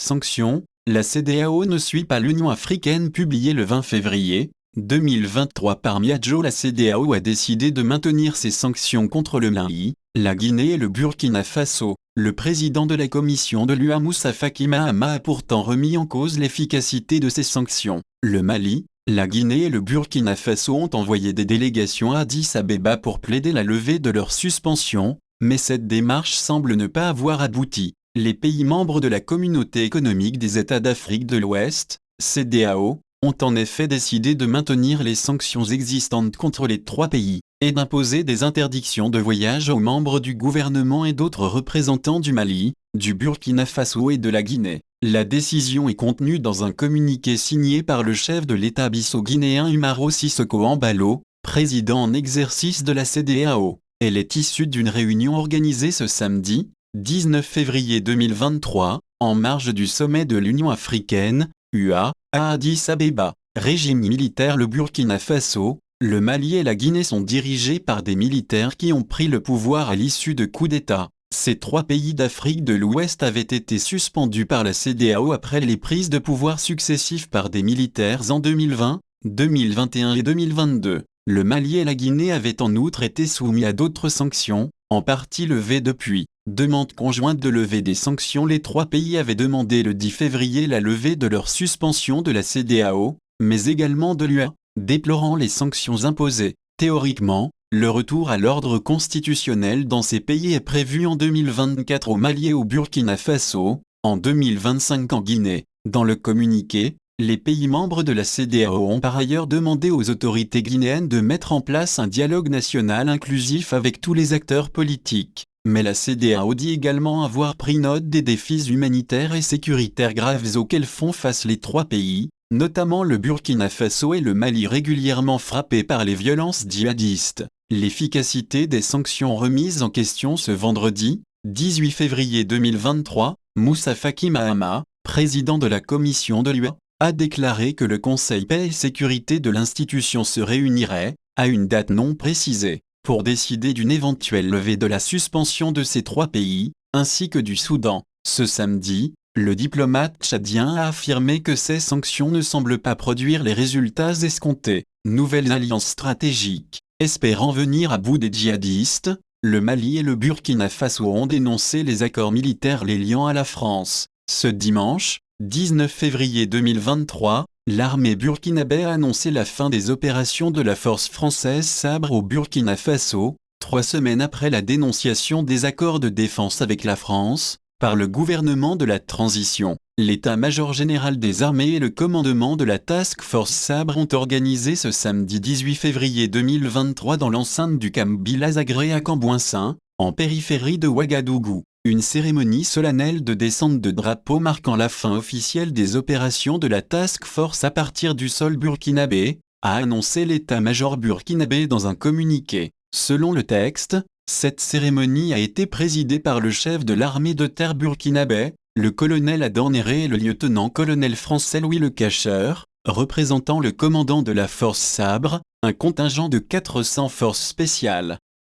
sanctions, la CEDEAO ne suit pas l'Union africaine. Publié le 20 février 2023 par Miadjo, la CEDEAO a décidé de maintenir ses sanctions contre le Mali, la Guinée et le Burkina Faso. Le président de la commission de l'UA, Moussa Faki Mahamat, a pourtant remis en cause l'efficacité de ces sanctions. Le Mali, la Guinée et le Burkina Faso ont envoyé des délégations à Addis Abeba pour plaider la levée de leur suspension, mais cette démarche semble ne pas avoir abouti. Les pays membres de la Communauté économique des États d'Afrique de l'Ouest, CEDEAO, ont en effet décidé de maintenir les sanctions existantes contre les trois pays, et d'imposer des interdictions de voyage aux membres du gouvernement et d'autres représentants du Mali, du Burkina Faso et de la Guinée. La décision est contenue dans un communiqué signé par le chef de l'État bissau-guinéen Umaro Sissoko Embalo, président en exercice de la CEDEAO. Elle est issue d'une réunion organisée ce samedi, 19 février 2023, en marge du sommet de l'Union africaine, UA, à Addis Abeba. Régime militaire. Le Burkina Faso, le Mali et la Guinée sont dirigés par des militaires qui ont pris le pouvoir à l'issue de coups d'État. Ces trois pays d'Afrique de l'Ouest avaient été suspendus par la CEDEAO après les prises de pouvoir successives par des militaires en 2020, 2021 et 2022. Le Mali et la Guinée avaient en outre été soumis à d'autres sanctions, en partie levées depuis. Demande conjointe de levée des sanctions. Les trois pays avaient demandé le 10 février la levée de leur suspension de la CEDEAO, mais également de l'UA, déplorant les sanctions imposées. Théoriquement, le retour à l'ordre constitutionnel dans ces pays est prévu en 2024 au Mali et au Burkina Faso, en 2025 en Guinée. Dans le communiqué, les pays membres de la CEDEAO ont par ailleurs demandé aux autorités guinéennes de mettre en place un dialogue national inclusif avec tous les acteurs politiques. Mais la CEDEAO dit également avoir pris note des défis humanitaires et sécuritaires graves auxquels font face les trois pays, notamment le Burkina Faso et le Mali régulièrement frappés par les violences djihadistes. L'efficacité des sanctions remises en question ce vendredi, 18 février 2023, Moussa Faki Mahamat, président de la commission de l'UA, a déclaré que le Conseil paix et sécurité de l'institution se réunirait, à une date non précisée, pour décider d'une éventuelle levée de la suspension de ces trois pays, ainsi que du Soudan. Ce samedi, le diplomate tchadien a affirmé que ces sanctions ne semblent pas produire les résultats escomptés. Nouvelle alliance stratégique. Espérant venir à bout des djihadistes, le Mali et le Burkina Faso ont dénoncé les accords militaires les liant à la France. Ce dimanche, 19 février 2023, l'armée burkinabé a annoncé la fin des opérations de la force française Sabre au Burkina Faso, 3 semaines après la dénonciation des accords de défense avec la France, par le gouvernement de la transition. L'état-major général des armées et le commandement de la Task Force Sabre ont organisé ce samedi 18 février 2023 dans l'enceinte du camp Bilazagré à Cambouinsin, en périphérie de Ouagadougou, une cérémonie solennelle de descente de drapeau marquant la fin officielle des opérations de la Task Force à partir du sol burkinabé, a annoncé l'état-major burkinabé dans un communiqué. Selon le texte, cette cérémonie a été présidée par le chef de l'armée de terre burkinabé, le colonel Adornéré et le lieutenant-colonel français Louis Le Cacheur, représentant le commandant de la force Sabre, un contingent de 400 forces spéciales.